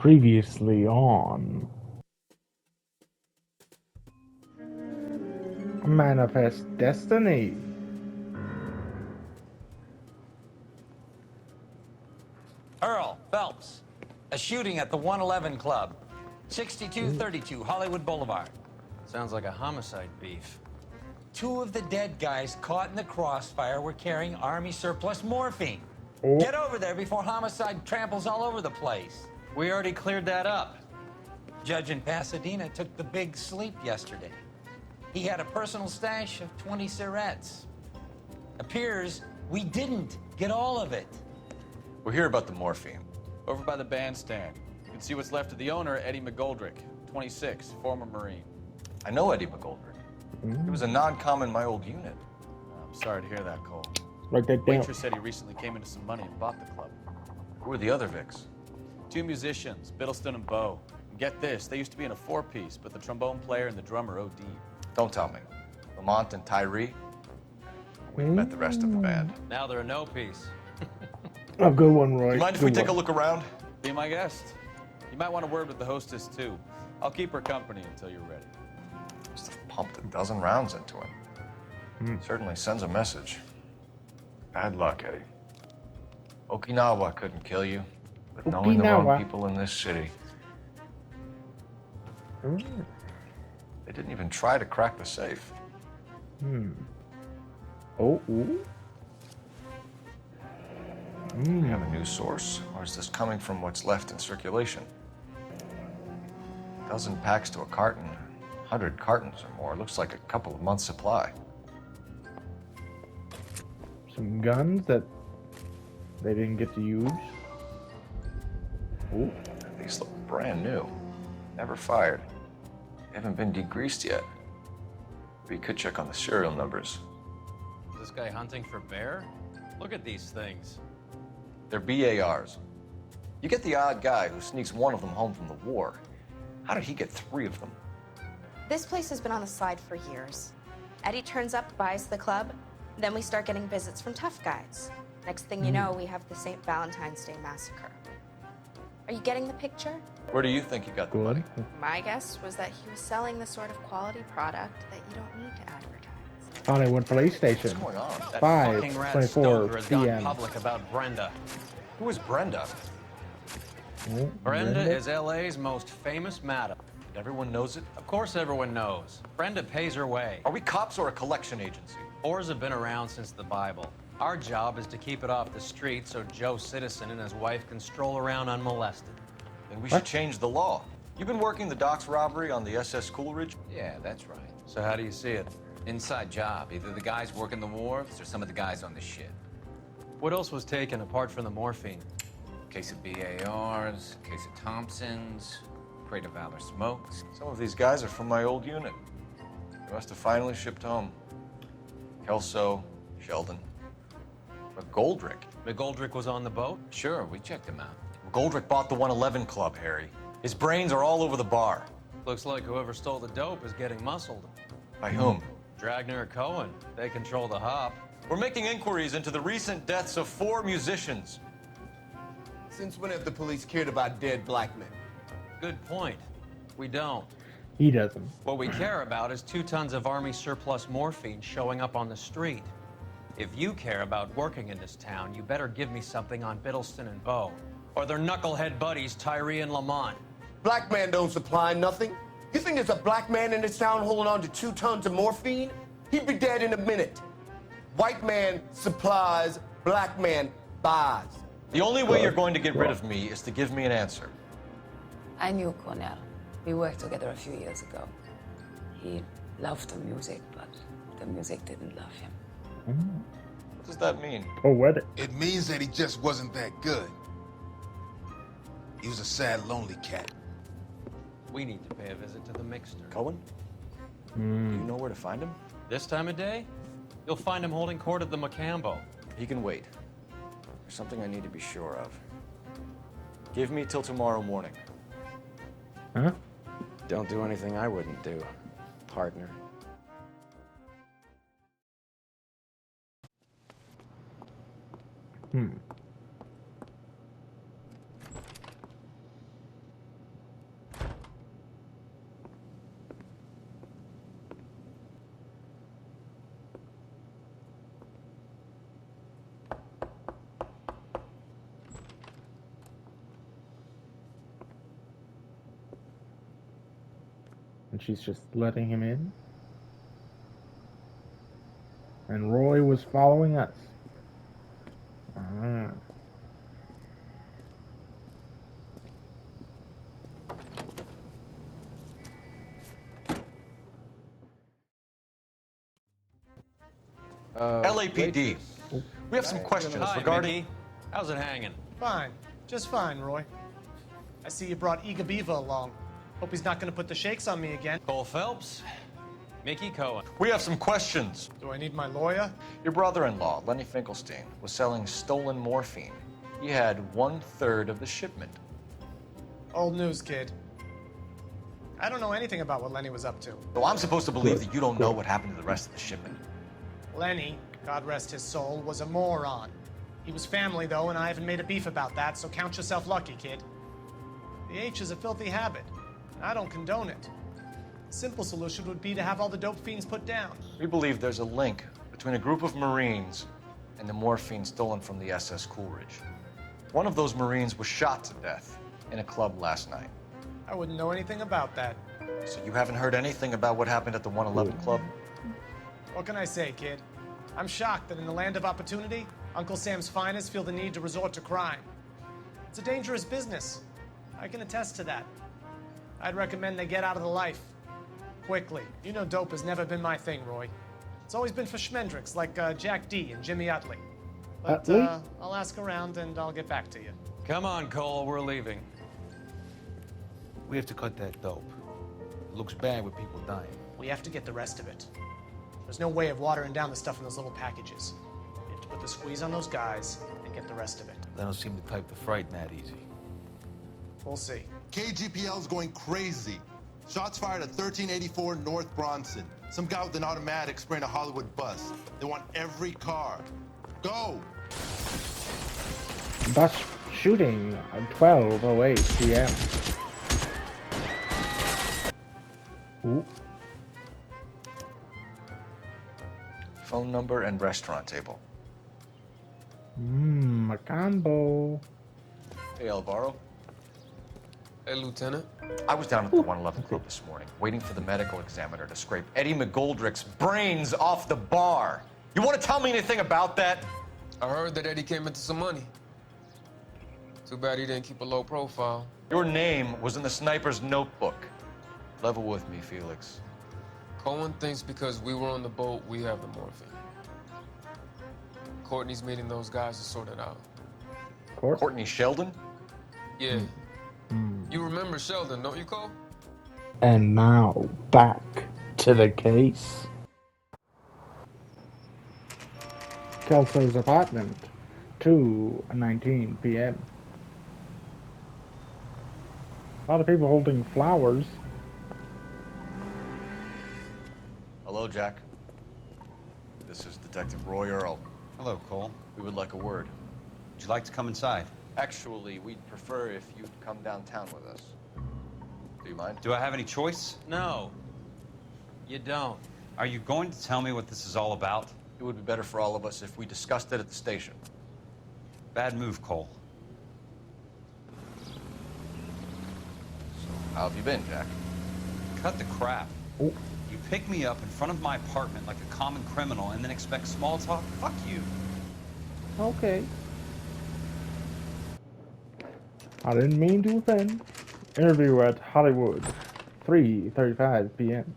Previously on Manifest Destiny. Earl Phelps, a shooting at the 111 Club, 6232 Hollywood Boulevard. Sounds like a homicide beef. Two of the dead guys caught in the crossfire were carrying Army surplus morphine. Oh. Get over there before homicide tramples all over the place. We already cleared that up. Judge in Pasadena took the big sleep yesterday. He had a personal stash of 20 cigarettes. Appears we didn't get all of it. We're here about the morphine. Over by the bandstand. You can see what's left of the owner, Eddie McGoldrick, 26, former Marine. I know Eddie McGoldrick. He was a non-com in my old unit. I'm sorry to hear that, Cole. Write that down. Waitress said he recently came into some money and bought the club. Who are the other Vics? Two musicians, Biddleston and Bowe. And get this, they used to be in a four-piece, but the trombone player and the drummer OD'd. Don't tell me. Lamont and Tyree? We've met the rest of the band. Now they're a no-piece. A good one, Roy. Do you mind if we take a look around? Be my guest. You might want a word with the hostess, too. I'll keep her company until you're ready. Must have pumped a dozen rounds into him. Certainly sends a message. Bad luck, Eddie. Okinawa couldn't kill you, but knowing the wrong people in this city. They didn't even try to crack the safe. Oh, ooh. You have a news source, or is this coming from what's left in circulation? A dozen packs to a carton, 100 cartons or more. Looks like a couple of months' supply. Some guns that they didn't get to use. Oh, These look brand new. Never fired. They haven't been degreased yet. We could check on the serial numbers. Is this guy hunting for bear? Look at these things. They're BARs. You get the odd guy who sneaks one of them home from the war. How did he get 3 of them? This place has been on the slide for years. Eddie turns up, buys the club, then we start getting visits from tough guys. Next thing you know, we have the St. Valentine's Day massacre. Are you getting the picture? Where do you think he got the money? good. My guess was that he was selling the sort of quality product that you don't need to advertise. Hollywood PlayStation. What's going on? That 5, fucking rat 24 Stoker has gone PM. public about Brenda. Who is Brenda? Oh, Brenda is LA's most famous madam. Everyone knows it. Of course everyone knows. Brenda pays her way. Are we cops or a collection agency? Whores have been around since the Bible. Our job is to keep it off the street so Joe Citizen and his wife can stroll around unmolested. Then we should change the law. You've been working the docks robbery on the SS Coolidge? Yeah, that's right. So how do you see it? Inside job. Either the guys working the wharves or some of the guys on the ship. What else was taken apart from the morphine? Case of BARs, case of Thompsons, crate of Valor smokes. Some of these guys are from my old unit. They must have finally shipped home. Kelso, Sheldon. McGoldrick. McGoldrick was on the boat? Sure, we checked them out. McGoldrick bought the 111 Club, Harry. His brains are all over the bar. Looks like whoever stole the dope is getting muscled. By whom? Dragner or Cohen. They control the hop. We're making inquiries into the recent deaths of 4 musicians. Since when have the police cared about dead black men? Good point. We don't. He doesn't. What we care about is 2 tons of Army surplus morphine showing up on the street. If you care about working in this town, you better give me something on Biddleston and Bowe, or their knucklehead buddies Tyree and Lamont. Black man don't supply nothing. You think there's a black man in this town holding on to 2 tons of morphine? He'd be dead in a minute. White man supplies, black man buys. The only way you're going to get rid of me is to give me an answer. I knew Cornell. We worked together a few years ago. He loved the music, but the music didn't love him. What does that mean? Oh, weather. It means that he just wasn't that good. He was a sad, lonely cat. We need to pay a visit to the mixer. Cohen? Do you know where to find him? This time of day, you'll find him holding court at the Macambo. He can wait. There's something I need to be sure of. Give me till tomorrow morning. Huh? Don't do anything I wouldn't do, partner. And she's just letting him in. And Roy was following us. Ah. LAPD. We have some questions Hi, regarding... Mickey. How's it hanging? Fine. Just fine, Roy. I see you brought Eager Beaver along. Hope he's not gonna put the shakes on me again. Cole Phelps, Mickey Cohen. We have some questions. Do I need my lawyer? Your brother-in-law, Lenny Finkelstein, was selling stolen morphine. He had 1/3 of the shipment. Old news, kid. I don't know anything about what Lenny was up to. So I'm supposed to believe that you don't know what happened to the rest of the shipment. Lenny, God rest his soul, was a moron. He was family, though, and I haven't made a beef about that, so count yourself lucky, kid. The H is a filthy habit, and I don't condone it. The simple solution would be to have all the dope fiends put down. We believe there's a link between a group of Marines and the morphine stolen from the SS Coolidge. One of those Marines was shot to death in a club last night. I wouldn't know anything about that. So you haven't heard anything about what happened at the 111 Club? What can I say, kid? I'm shocked that in the land of opportunity, Uncle Sam's finest feel the need to resort to crime. It's a dangerous business. I can attest to that. I'd recommend they get out of the life. Quickly. You know dope has never been my thing, Roy. It's always been for schmendricks like Jack D and Jimmy Utley. But I'll ask around and I'll get back to you. Come on, Cole, we're leaving. We have to cut that dope. It looks bad with people dying. We have to get the rest of it. There's no way of watering down the stuff in those little packages. We have to put the squeeze on those guys and get the rest of it. They don't seem the type to frighten that easy. We'll see. KGPL's going crazy. Shots fired at 1384 North Bronson. Some guy with an automatic spraying a Hollywood bus. They want every car. Go! Bus shooting at 12:08 p.m. Ooh. Phone number and restaurant table. A combo. Hey, Alvaro. Hey, Lieutenant. I was down at the 111 Club this morning, waiting for the medical examiner to scrape Eddie McGoldrick's brains off the bar. You want to tell me anything about that? I heard that Eddie came into some money. Too bad he didn't keep a low profile. Your name was in the sniper's notebook. Level with me, Felix. Cohen thinks because we were on the boat, we have the morphine. Courtney's meeting those guys to sort it out. Courtney Sheldon? Yeah. You remember Sheldon, don't you, Cole? And now, back to the case. Kelso's apartment, 2:19 p.m. A lot of people holding flowers. Hello, Jack. This is Detective Roy Earl. Hello, Cole. We would like a word. Would you like to come inside? Actually, we'd prefer if you'd come downtown with us. Do you mind? Do I have any choice? No, you don't. Are you going to tell me what this is all about? It would be better for all of us if we discussed it at the station. Bad move, Cole. So, how have you been, Jack? Cut the crap. Oh. You pick me up in front of my apartment like a common criminal and then expect small talk? Fuck you. Okay. I didn't mean to offend. Interview at Hollywood, 3:35 p.m.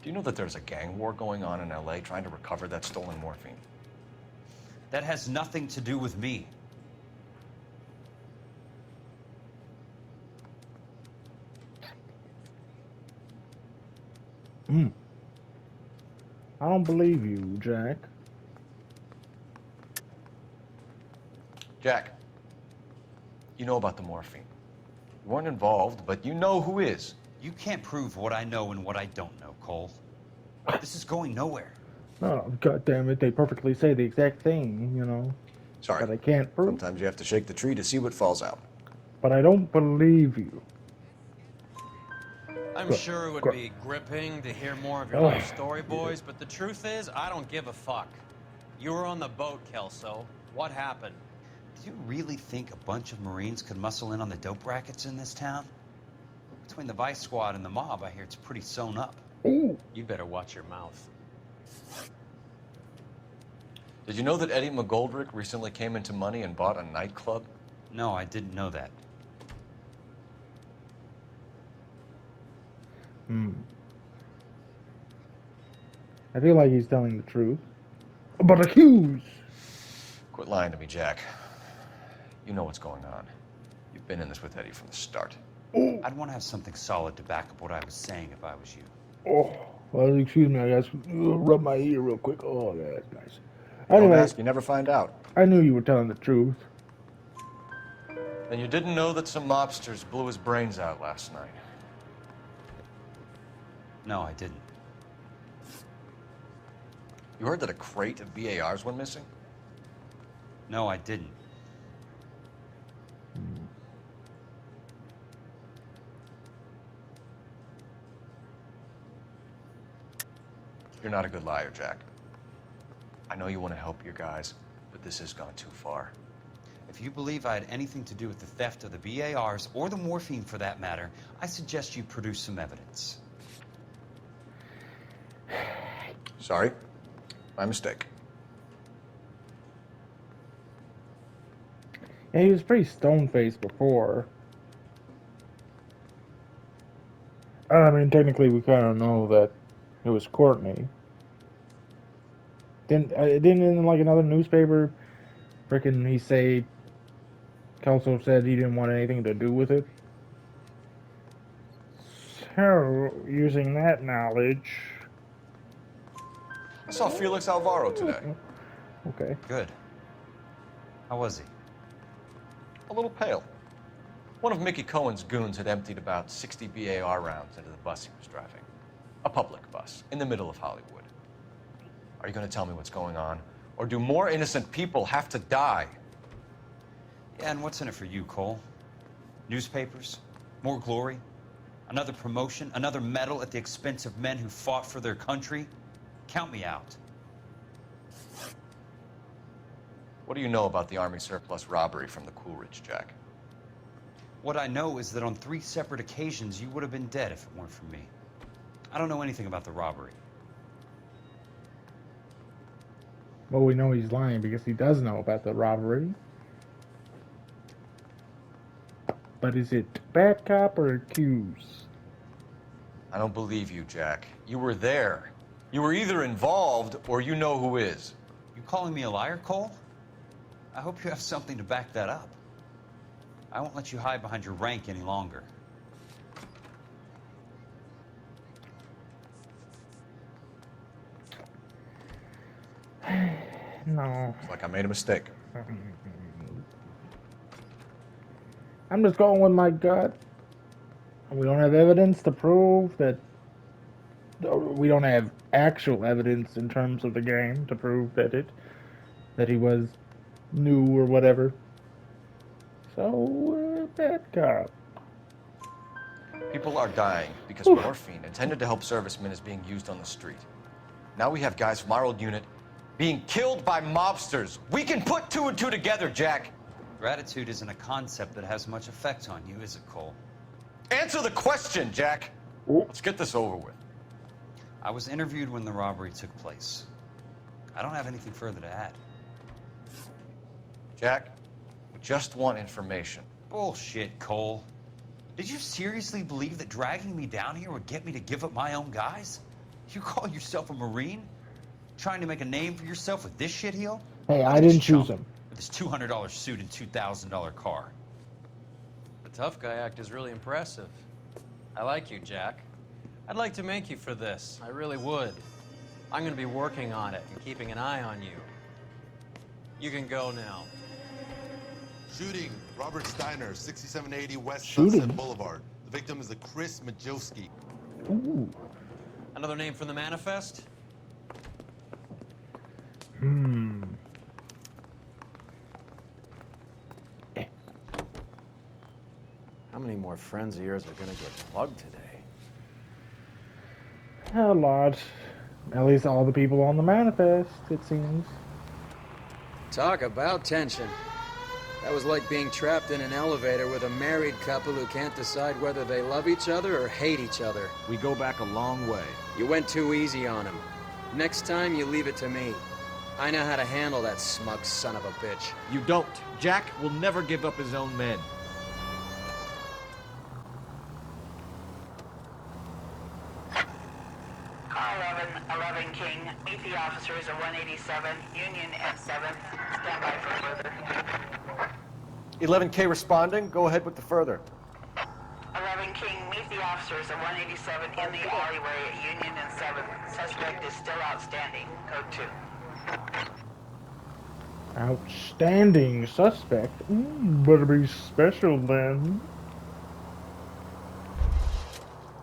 Do you know that there's a gang war going on in LA trying to recover that stolen morphine? That has nothing to do with me. I don't believe you, Jack. Jack, you know about the morphine. You weren't involved, but you know who is. You can't prove what I know and what I don't know, Cole. This is going nowhere. Oh, God damn it! They perfectly say the exact thing, you know. Sorry. But I can't prove. Sometimes you have to shake the tree to see what falls out. But I don't believe you. I'm sure it would be gripping to hear more of your life story, boys, but the truth is, I don't give a fuck. You were on the boat, Kelso. What happened? Do you really think a bunch of Marines could muscle in on the dope rackets in this town? Between the Vice Squad and the mob, I hear it's pretty sewn up. You better watch your mouth. Did you know that Eddie McGoldrick recently came into money and bought a nightclub? No, I didn't know that. I feel like he's telling the truth. But accuse! Quit lying to me, Jack. You know what's going on. You've been in this with Eddie from the start. I'd want to have something solid to back up what I was saying if I was you. Oh, well, excuse me, I guess. Rub my ear real quick. Oh, that's nice. Don't Anyway, ask, you never find out. I knew you were telling the truth. Then you didn't know that some mobsters blew his brains out last night. No, I didn't. You heard that a crate of BARs went missing? No, I didn't. You're not a good liar, Jack. I know you want to help your guys, but this has gone too far. If you believe I had anything to do with the theft of the BARs, or the morphine for that matter, I suggest you produce some evidence. Sorry. My mistake. Yeah, he was pretty stone-faced before. I mean, technically, we kind of know that it was Courtney. Didn't in like another newspaper, frickin' he say, Kelso said he didn't want anything to do with it. So, using that knowledge... I saw Felix Alvaro today. Okay. Good. How was he? A little pale. One of Mickey Cohen's goons had emptied about 60 BAR rounds into the bus he was driving. A public bus, in the middle of Hollywood. Are you going to tell me what's going on? Or do more innocent people have to die? Yeah, and what's in it for you, Cole? Newspapers? More glory? Another promotion? Another medal at the expense of men who fought for their country? Count me out. What do you know about the Army surplus robbery from the Coolidge, Jack? What I know is that on 3 separate occasions, you would have been dead if it weren't for me. I don't know anything about the robbery. Well, we know he's lying because he does know about the robbery. But is it bad cop or accused? I don't believe you, Jack. You were there. You were either involved or you know who is. You calling me a liar, Cole? I hope you have something to back that up. I won't let you hide behind your rank any longer. No. It's like I made a mistake. I'm just going with my gut. We don't have evidence to prove that. We don't have actual evidence in terms of the game to prove that he was new or whatever. So, bad cop. People are dying because morphine intended to help servicemen is being used on the street. Now we have guys from our old unit being killed by mobsters. We can put 2 and 2 together, Jack. Gratitude isn't a concept that has much effect on you, is it, Cole? Answer the question, Jack. Let's get this over with. I was interviewed when the robbery took place. I don't have anything further to add. Jack, we just want information. Bullshit, Cole. Did you seriously believe that dragging me down here would get me to give up my own guys? You call yourself a Marine? Trying to make a name for yourself with this shitheel? Hey, I didn't choose him. With this $200 suit and $2,000 car. The tough guy act is really impressive. I like you, Jack. I'd like to make you for this. I really would. I'm going to be working on it and keeping an eye on you. You can go now. Shooting, Robert Steiner, 6780 West Shooting? Sunset Boulevard. The victim is a Chris Majowski. Ooh. Another name from the manifest? How many more friends of yours are going to get plugged today? A lot. At least all the people on the manifest, it seems. Talk about tension. That was like being trapped in an elevator with a married couple who can't decide whether they love each other or hate each other. We go back a long way. You went too easy on him. Next time, you leave it to me. I know how to handle that smug son of a bitch. You don't. Jack will never give up his own men. Car 11 King. Meet the officers at 187, Union and 7th. Stand by for further. 11K responding. Go ahead with the further. 11 King, meet the officers at 187 in the alleyway at Union and 7th. Suspect is still outstanding. Code 2. Outstanding suspect. Better be special then.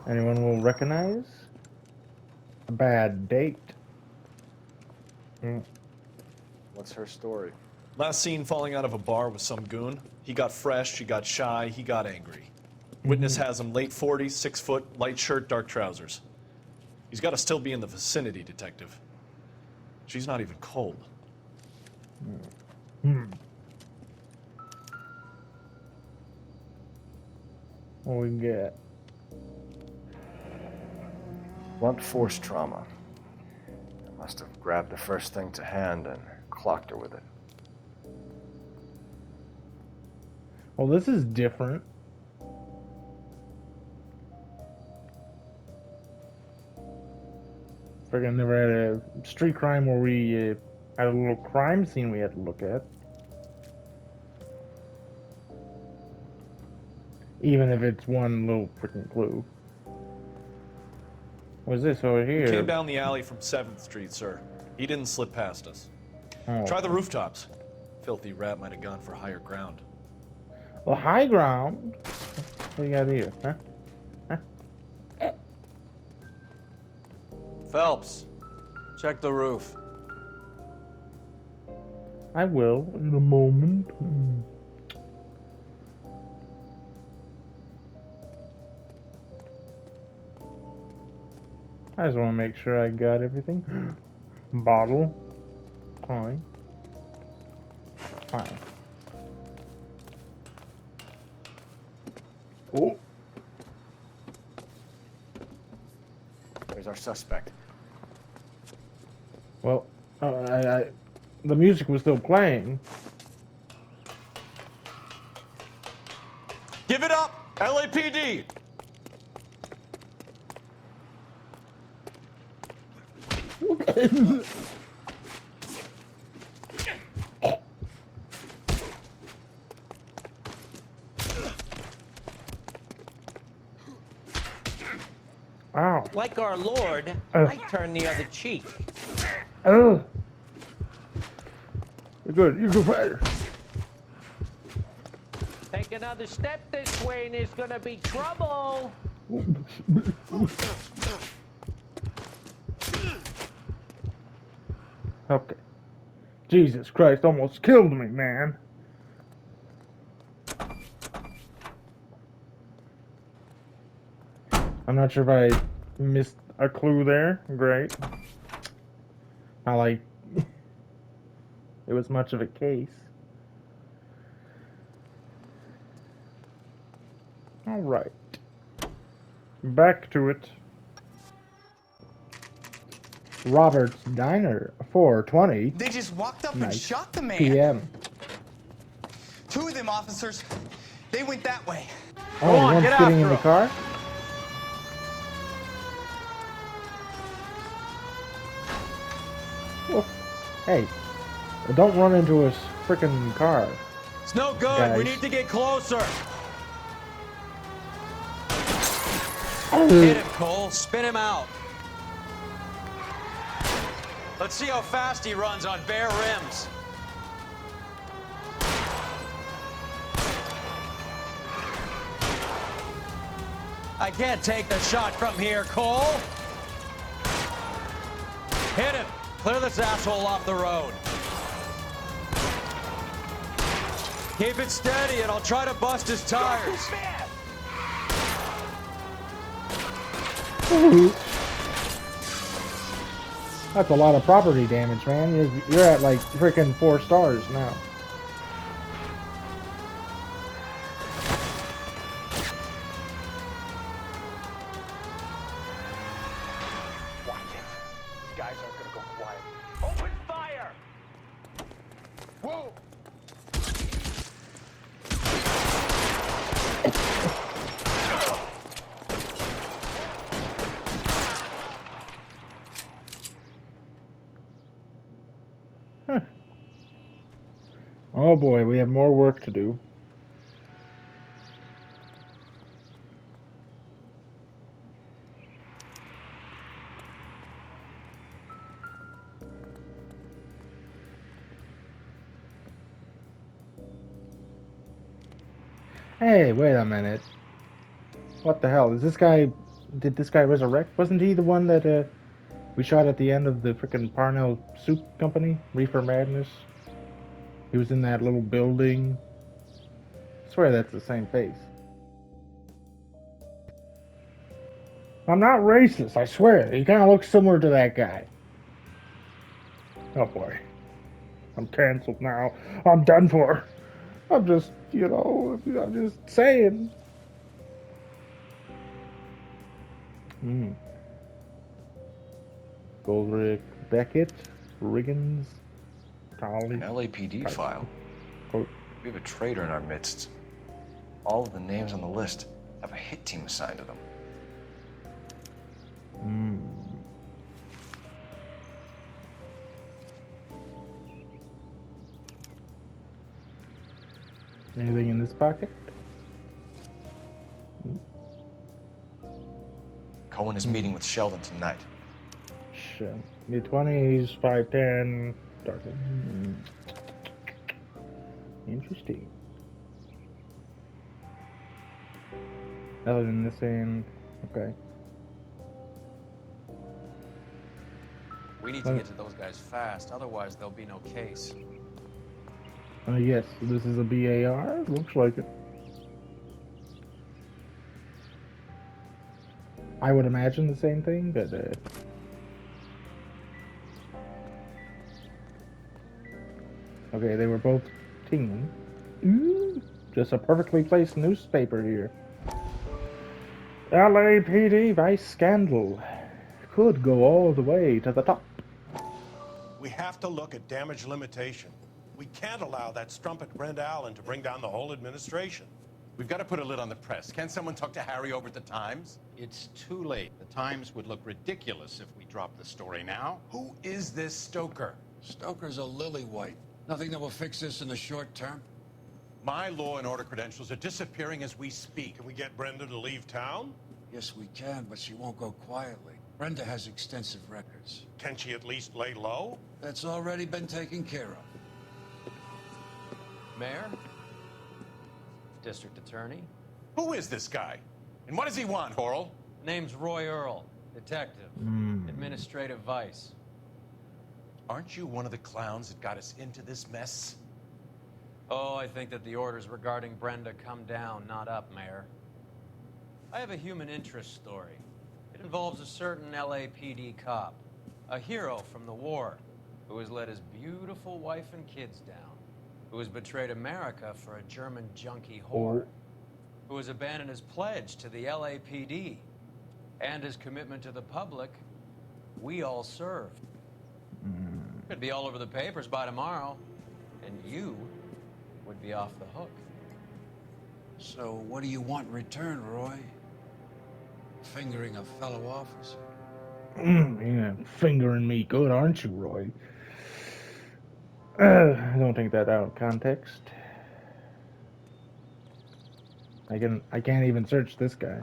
Anyone will recognize? A bad date. What's her story? Last seen falling out of a bar with some goon. He got fresh, he got shy, he got angry. Witness has him late 40s, 6 foot, light shirt, dark trousers. He's got to still be in the vicinity, detective. She's not even cold. What we get? Blunt force trauma. I must have grabbed the first thing to hand and clocked her with it. Well, this is different. Friggin' never had a street crime where we had a little crime scene we had to look at. Even if it's one little freaking clue. What's this over here? He came down the alley from 7th Street, sir. He didn't slip past us. Oh. Try the rooftops. Filthy rat might have gone for higher ground. Well, high ground? What you got here, huh? Phelps, check the roof. I will in a moment. I just want to make sure I got everything. Bottle. Fine. Fine. Oh. Where's our suspect? Well, the music was still playing. Give it up, LAPD! Wow. Like our Lord, I turn the other cheek. Oh. You're good. You're good fighter. Take another step this way and there's gonna be trouble. Okay. Jesus Christ, almost killed me, man. I'm not sure if I missed a clue there. Great. Not like it was much of a case. All right. Back to it. Robert's Diner, 4:20. They just walked up and shot the man. PM. 2 of them officers, they went that way. Oh, one's getting in the car? Oh, hey, don't run into a freaking car. It's no good. Guys. We need to get closer. Hit him, Cole. Spin him out. Let's see how fast he runs on bare rims. I can't take the shot from here, Cole. Hit him. Clear this asshole off the road. Keep it steady and I'll try to bust his tires. That's a lot of property damage, man. You're at like freaking 4 stars now. guys aren't gonna go quiet. Open fire! Whoa! Oh boy, we have more work to do. Hey, wait a minute. What the hell? Is this guy... Did this guy resurrect? Wasn't he the one that we shot at the end of the frickin' Parnell Soup Company? Reefer Madness? He was in that little building. I swear that's the same face. I'm not racist, I swear. He kind of looks similar to that guy. Oh boy. I'm canceled now. I'm done for. I'm just, you know, I'm just saying. Goldrick, Beckett, Riggins, Colley. An LAPD file. Oh. We have a traitor in our midst. All of the names on the list have a hit team assigned to them. Anything in this pocket? Cohen is meeting with Sheldon tonight. Shit. Mid-20s, 5'10", darker. Interesting. Other than this end, okay. We need to get to those guys fast, otherwise there'll be no case. Yes, this is a BAR. Looks like it. I would imagine the same thing, but okay, they were both teen. Ooh, just a perfectly placed newspaper here. LAPD vice scandal could go all the way to the top. We have to look at damage limitation. We can't allow that strumpet Brenda Allen to bring down the whole administration. We've got to put a lid on the press. Can't someone talk to Harry over at the Times? It's too late. The Times would look ridiculous if we dropped the story now. Who is this Stoker? Stoker's a lily-white. Nothing that will fix this in the short term. My law and order credentials are disappearing as we speak. Can we get Brenda to leave town? Yes, we can, but she won't go quietly. Brenda has extensive records. Can she at least lay low? That's already been taken care of. Mayor? District Attorney? Who is this guy? And what does he want, Horrell? Name's Roy Earl, detective, administrative vice. Aren't you one of the clowns that got us into this mess? Oh, I think that the orders regarding Brenda come down, not up, Mayor. I have a human interest story. It involves a certain LAPD cop, a hero from the war, who has let his beautiful wife and kids down, who has betrayed America for a German junkie whore, who has abandoned his pledge to the LAPD, and his commitment to the public we all served. Could be all over the papers by tomorrow, and you would be off the hook. So what do you want in return, Roy? Fingering a fellow officer? Yeah, fingering me good, aren't you, Roy? I don't take that out of context. I can't even search this guy.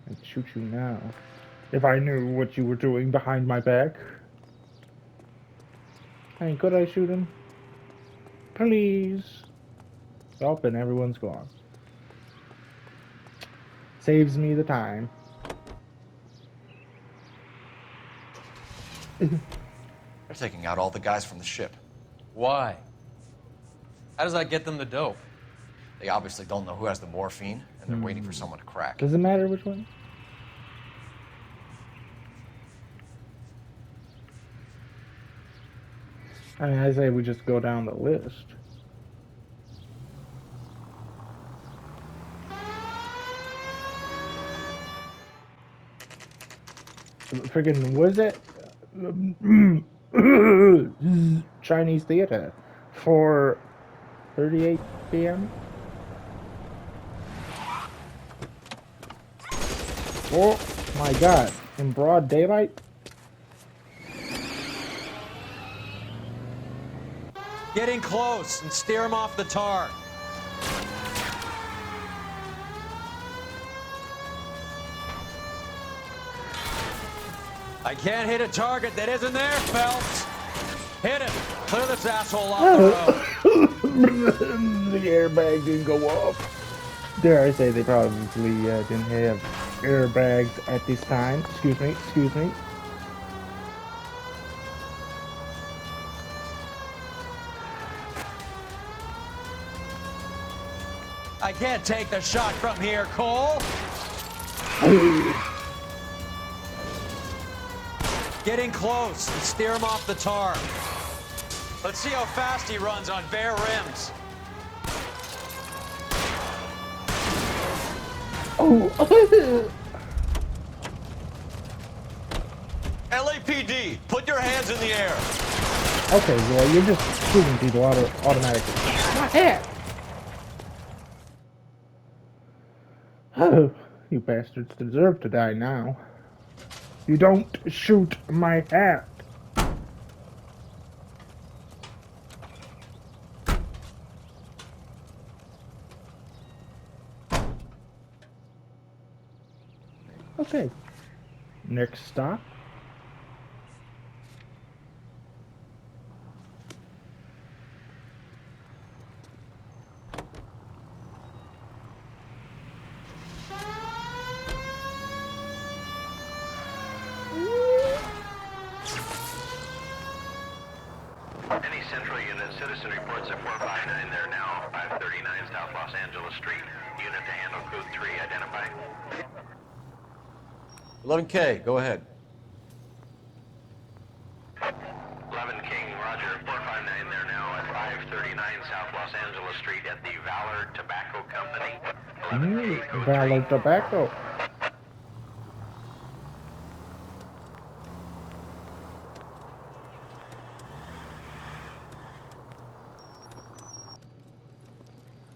I'd shoot you now if I knew what you were doing behind my back. Hey, could I shoot him? Please. Oh, and everyone's gone. Saves me the time. They're taking out all the guys from the ship. Why? How does that get them the dope? They obviously don't know who has the morphine, and they're waiting for someone to crack. Does it matter which one? I mean, I say we just go down the list. Freaking, was it? Chinese theater. 4:38 p.m. Oh my god. In broad daylight? Get in close and steer him off the tar. I can't hit a target that isn't there, Phelps. Hit him. Clear this asshole off the road. The airbag didn't go off. Dare I say they probably didn't have airbags at this time. Excuse me, excuse me. I can't take the shot from here, Cole. Get in close and steer him off the tar. Let's see how fast he runs on bare rims. Oh. LAPD, put your hands in the air. Okay, well, you're just shooting people automatically. My hat! Oh, you bastards deserve to die now. You don't shoot my hat. Okay. Next stop. Any Central Unit, citizen reports at 459 there now, 539 South Los Angeles Street. Unit to handle code 3, identify. 11K, go ahead. 11 King, roger, 459 there now at 539 South Los Angeles Street at the Valor Tobacco Company. 11K, code 3. Valor Tobacco.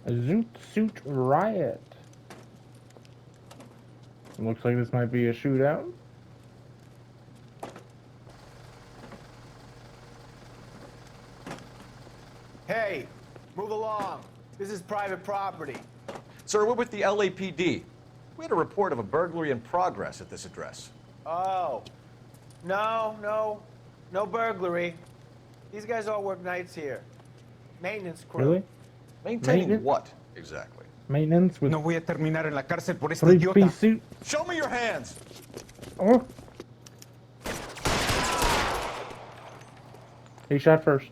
A Zoot Suit Riot. Looks like this might be a shootout. Hey, move along. This is private property. Sir, we're with the LAPD. We had a report of a burglary in progress at this address. Oh. No burglary. These guys all work nights here. Maintenance crew. Really? Maintaining what, exactly? Maintenance with No voy a terminar en la cárcel por este three-piece idiota. suit. Show me your hands. Oh. He shot first.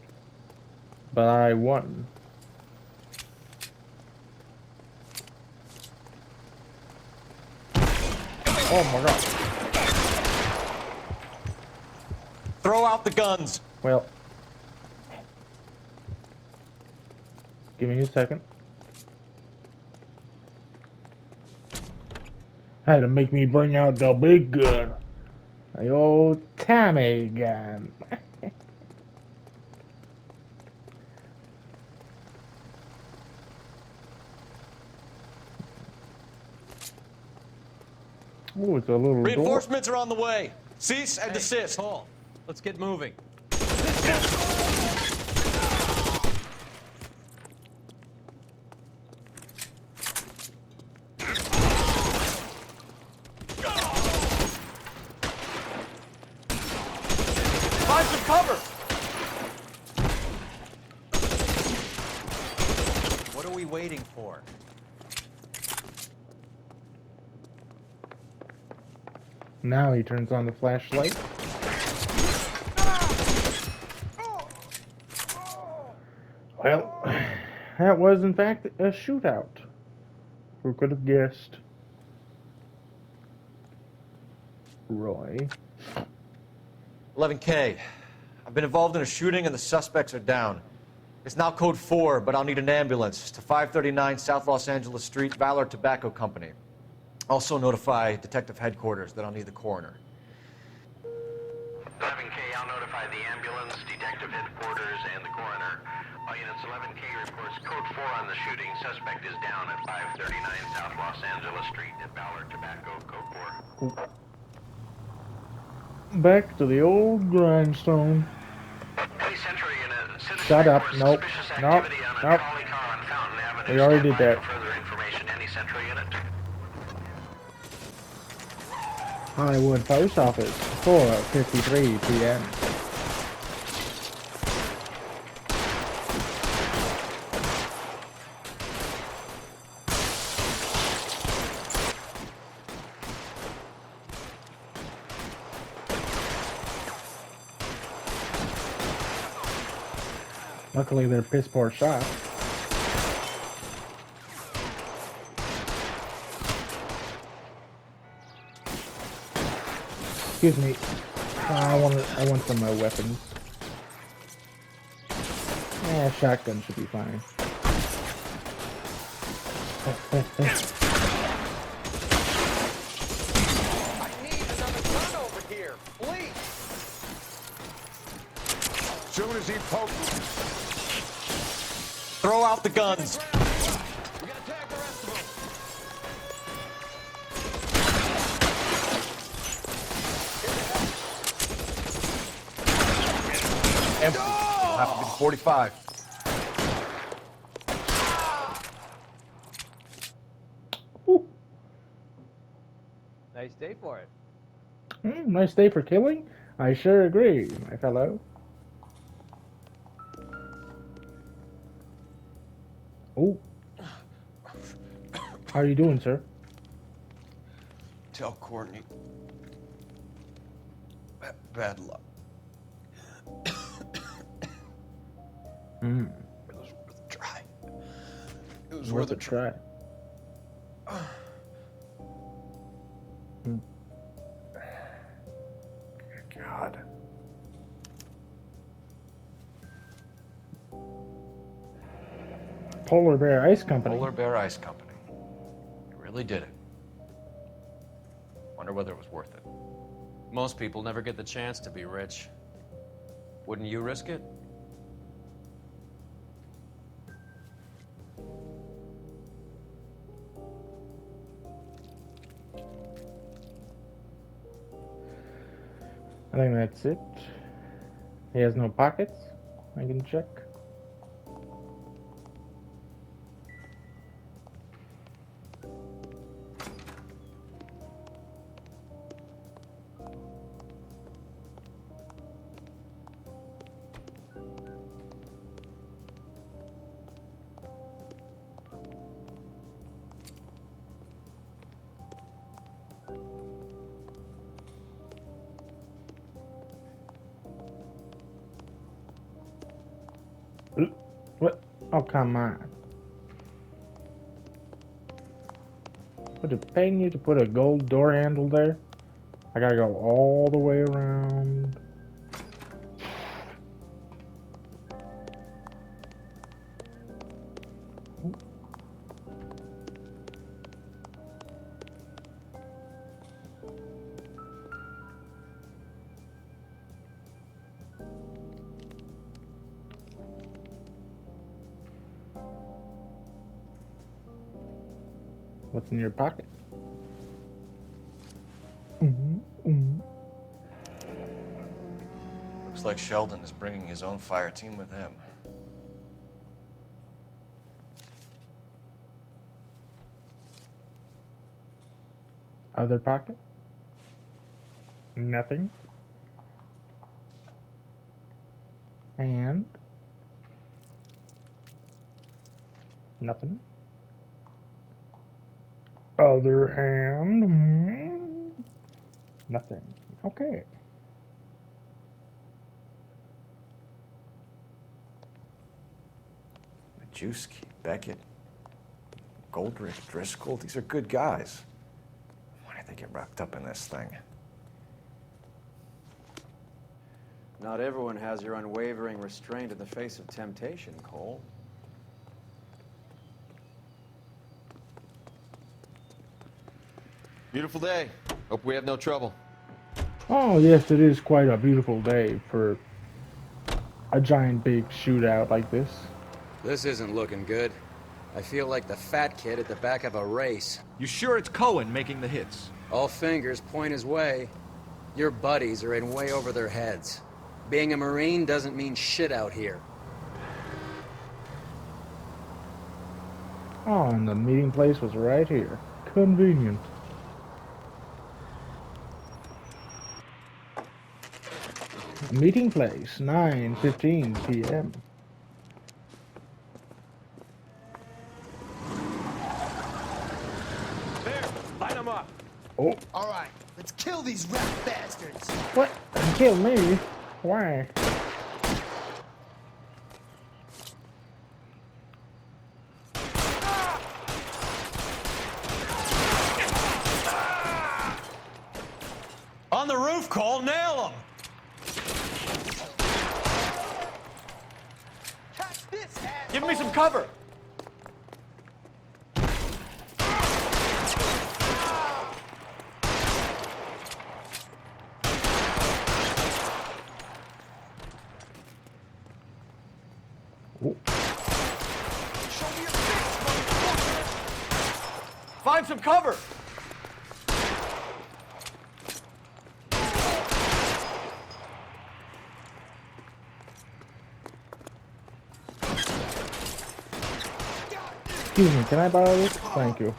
But I won. Oh my god. Throw out the guns. Well. Give me a second. Had to make me bring out the big gun. The old Tommy gun. Oh, it's a little Reinforcements are on the way. Cease and desist. Cole, let's get moving. Find some cover. What are we waiting for? Now he turns on the flashlight. Well, that was in fact a shootout. Who could have guessed? Roy. 11K, I've been involved in a shooting and the suspects are down. It's now code 4, but I'll need an ambulance to 539 South Los Angeles Street, Valor Tobacco Company. Also notify Detective Headquarters that I'll need the coroner. 11K, I'll notify the ambulance, detective headquarters, and the coroner. All units, 11K reports code 4 on the shooting. Suspect is down at 539 South Los Angeles Street at Valor Tobacco, code 4. Back to the old grindstone. Any Central unit, Shut up. Nope. Nope. Nope. We already did that. Further information, any Central unit. Hollywood Post Office, 4:53 p.m. Luckily, they're piss poor shots. Excuse me. I want some of my weapons. Yeah, shotgun should be fine. I need another gun over here, please. Soon as he pokes. Throw out the guns. We gotta tag the rest of them. Empty. It'll have to be 45. Nice day for it. Nice day for killing? I sure agree, my fellow. Oh. How are you doing, sir? Tell Courtney. Bad luck. Mm. It was worth a try. It was Worth a try. Mm. God. Polar Bear Ice Company. Polar Bear Ice Company. You really did it. Wonder whether it was worth it. Most people never get the chance to be rich. Wouldn't you risk it? I think that's it. He has no pockets. I can check. What? Oh, come on. Would it paying you to put a gold door handle there? I gotta go all the way around. What's in your pocket? Looks like Sheldon is bringing his own fire team with him. Other pocket? Nothing. And nothing. Other hand. Nothing. Okay. Majewski, Beckett, Goldrich, Driscoll, these are good guys. Why did they get wrapped up in this thing? Not everyone has your unwavering restraint in the face of temptation, Cole. Beautiful day. Hope we have no trouble. Oh, yes, it is quite a beautiful day for a giant big shootout like this. This isn't looking good. I feel like the fat kid at the back of a race. You sure it's Cohen making the hits? All fingers point his way. Your buddies are in way over their heads. Being a Marine doesn't mean shit out here. Oh, and the meeting place was right here. Convenient. Meeting place, 9:15 p.m. There, line them up. Oh, All right, let's kill these rat bastards. what? Kill me? Why? On the roof, Cole, nail him! Catch this, asshole. Give me some cover. Oh. Show me your face, motherfucker. Find some cover. Excuse me, can I borrow this? Thank you.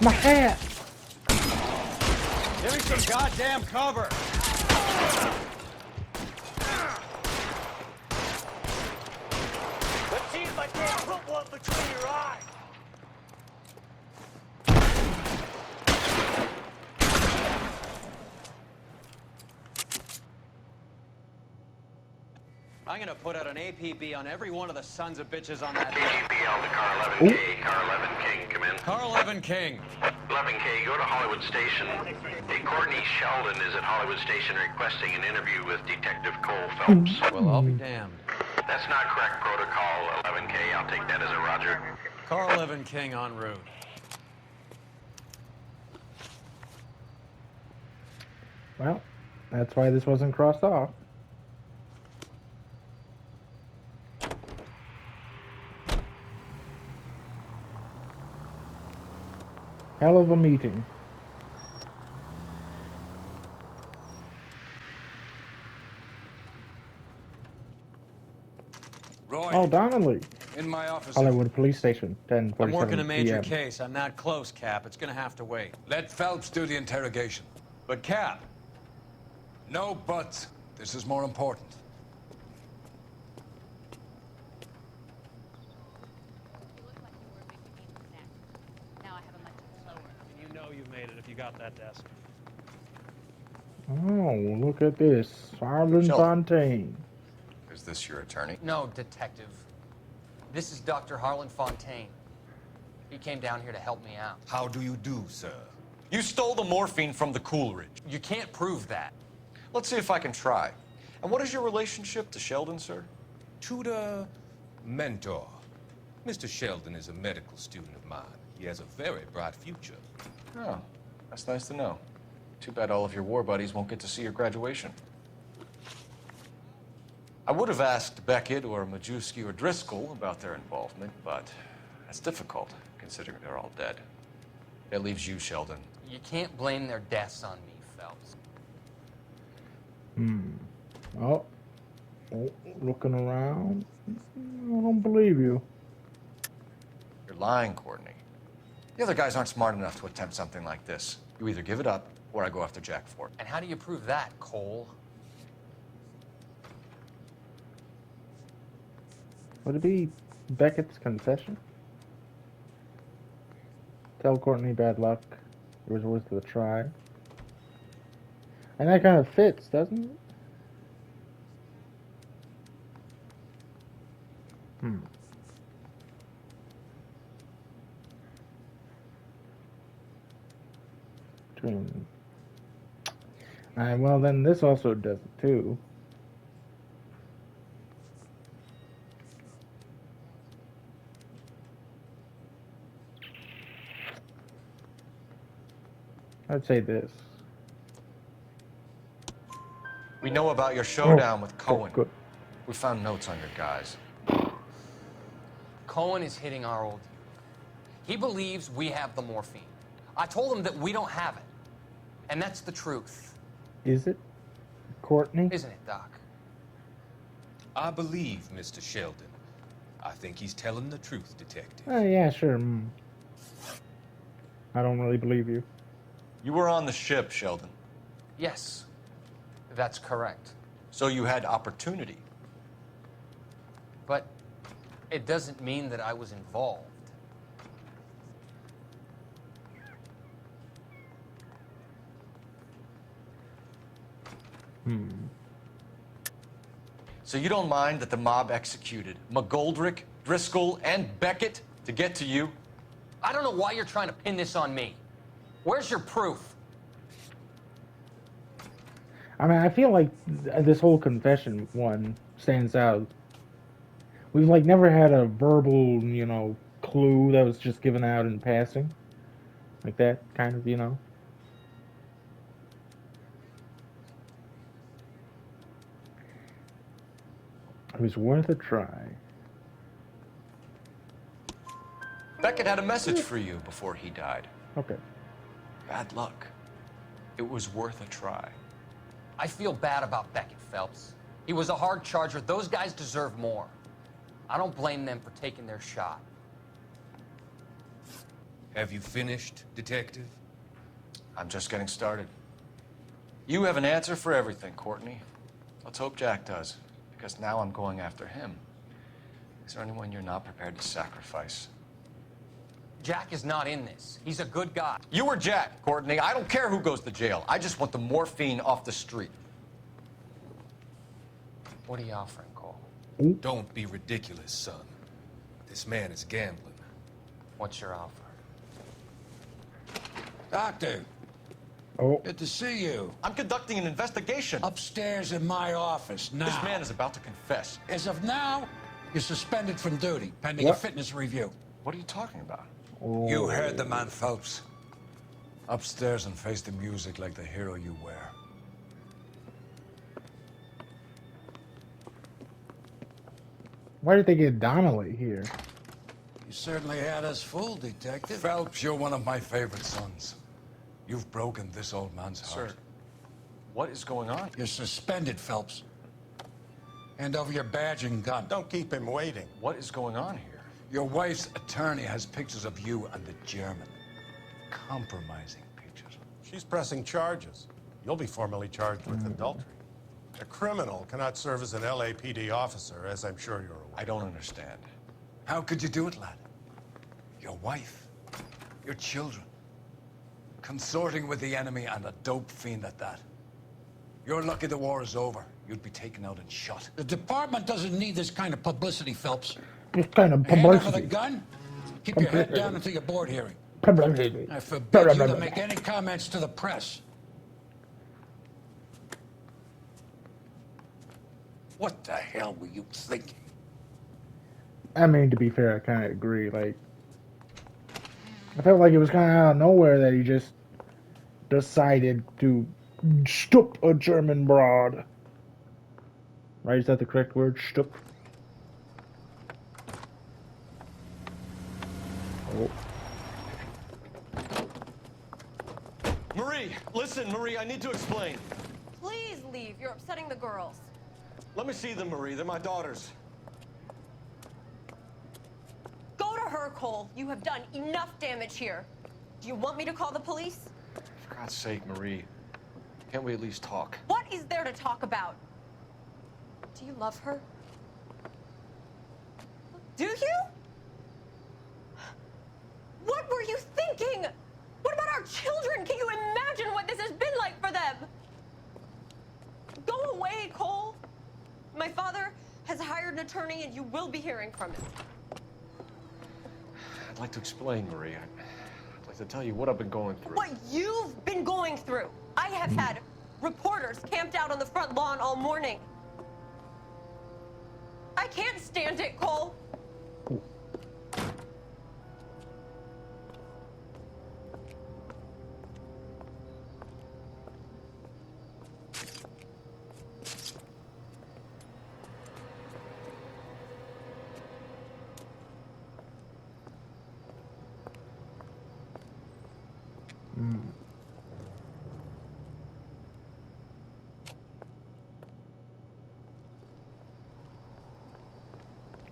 My hat! Give me some goddamn cover! Let's see if I can't put one between your eyes. I'm gonna put out an APB on every one of the sons of bitches on that KGPL to car 11K. Car 11 King, come in. Car 11 King. 11K, go to Hollywood Station. Hey, Courtney Sheldon is at Hollywood Station requesting an interview with Detective Cole Phelps. Well, I'll be damned. That's not correct protocol, 11K. I'll take that as a roger. Car 11 King en route. Well, that's why this wasn't crossed off. Hell of a meeting. Roy. Oh, Donnelly. In my office. Hollywood Police Station, 10:47 I'm working a major PM. case. I'm that close, Cap. It's gonna have to wait. Let Phelps do the interrogation. But, Cap. No buts. This is more important. You know you made it if you got that desk. Oh, look at this. Arlen Sheldon. Fontaine. Is this your attorney? No, detective. This is Dr. Harlan Fontaine. He came down here to help me out. How do you do, sir? You stole the morphine from the Coolidge. You can't prove that. Let's see if I can try. And what is your relationship to Sheldon, sir? Tutor, mentor. Mr. Sheldon is a medical student of mine. He has a very bright future. Oh, that's nice to know. Too bad all of your war buddies won't get to see your graduation. I would have asked Beckett or Majewski or Driscoll about their involvement, but that's difficult, considering they're all dead. That leaves you, Sheldon. You can't blame their deaths on me, Phelps. Oh, looking around. I don't believe you. You're lying, Courtney. The other guys aren't smart enough to attempt something like this. You either give it up, or I go after Jack for it. And how do you prove that, Cole? Would it be Beckett's confession? Tell Courtney bad luck. It was worth the try. And that kind of fits, doesn't it? Well, then this also does it too. I'd say this. We know about your showdown with Cohen. Good. We found notes on your guys. Cohen is hitting our old youth. He believes we have the morphine. I told him that we don't have it. And that's the truth. Is it, Courtney? Isn't it, Doc? I believe Mr. Sheldon. I think he's telling the truth, Detective. Yeah, sure. I don't really believe you. You were on the ship, Sheldon. Yes, that's correct. So you had opportunity. But it doesn't mean that I was involved. So you don't mind that the mob executed McGoldrick, Driscoll, and Beckett to get to you? I don't know why you're trying to pin this on me. Where's your proof? I mean, I feel like this whole confession one stands out. We've like never had a verbal, clue that was just given out in passing. Like that kind of, It was worth a try. Beckett had a message for you before he died. Okay. Bad luck. It was worth a try. I feel bad about Beckett, Phelps. He was a hard charger. Those guys deserve more. I don't blame them for taking their shot. Have you finished, Detective? I'm just getting started. You have an answer for everything, Courtney. Let's hope Jack does, because now I'm going after him. Is there anyone you're not prepared to sacrifice? Jack is not in this. He's a good guy. You or Jack, Courtney. I don't care who goes to jail. I just want the morphine off the street. What are you offering, Cole? Don't be ridiculous, son. This man is gambling. What's your offer? Doctor. Oh. Good to see you. I'm conducting an investigation. Upstairs in my office now. This man is about to confess. As of now, you're suspended from duty, pending a fitness review. What are you talking about? You heard the man, Phelps. Upstairs and face the music like the hero you were. Why did they get Donnelly here? You certainly had us fooled, Detective. Phelps, you're one of my favorite sons. You've broken this old man's heart. Sir, what is going on? You're suspended, Phelps. Hand over your badge and gun. Don't keep him waiting. What is going on here? Your wife's attorney has pictures of you and the German. Compromising pictures. She's pressing charges. You'll be formally charged with adultery. A criminal cannot serve as an LAPD officer, as I'm sure you're aware. I don't understand. How could you do it, lad? Your wife, your children, consorting with the enemy and a dope fiend at that. You're lucky the war is over. You'd be taken out and shot. The department doesn't need this kind of publicity, Phelps. This kind of Hand over the publicity. gun. Keep your head down until your board hearing. Publicity. I forbid you to make any comments to the press. What the hell were you thinking? I mean, to be fair, I kind of agree. Like, I felt like it was kind of out of nowhere that he just decided to stoop a German broad. Right? Is that the correct word? Stoop? Oh. Marie, listen, Marie, I need to explain. Please leave. You're upsetting the girls. Let me see them, Marie. They're my daughters. Go to her, Cole. You have done enough damage here. Do you want me to call the police? For God's sake, Marie. Can't we at least talk? What is there to talk about? Do you love her? Do you? What were you thinking? What about our children? Can you imagine what this has been like for them? Go away, Cole. My father has hired an attorney and you will be hearing from him. I'd like to explain, Marie. I'd like to tell you what I've been going through. What you've been going through. I have had reporters camped out on the front lawn all morning. I can't stand it, Cole.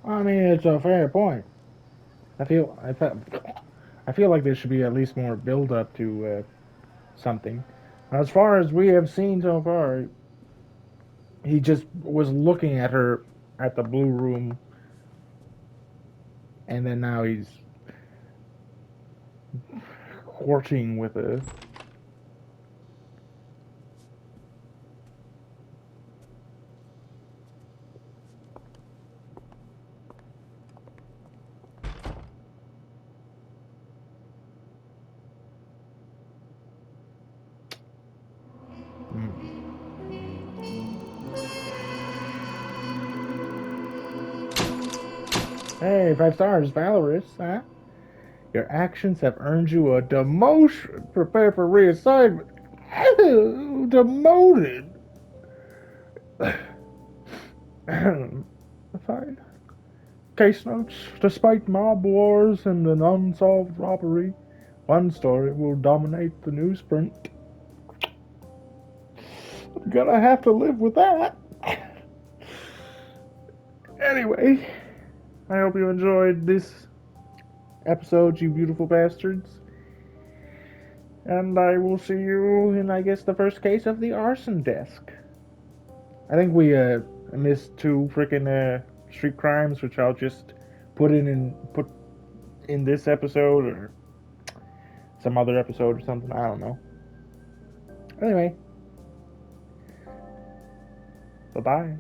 I mean, it's a fair point. I feel like there should be at least more build up to something. As far as we have seen so far, he just was looking at her at the blue room, and then now he's courting with her. Hey, 5 stars, Valorous, huh? Your actions have earned you a demotion. Prepare for reassignment. Demoted. Fine. Case notes. Despite mob wars and an unsolved robbery, one story will dominate the newsprint. I'm gonna have to live with that. Anyway, I hope you enjoyed this episode, you beautiful bastards. And I will see you in, I guess, the first case of the arson desk. I think we missed 2 freaking street crimes, which I'll just put in this episode or some other episode or something. I don't know. Anyway, bye bye.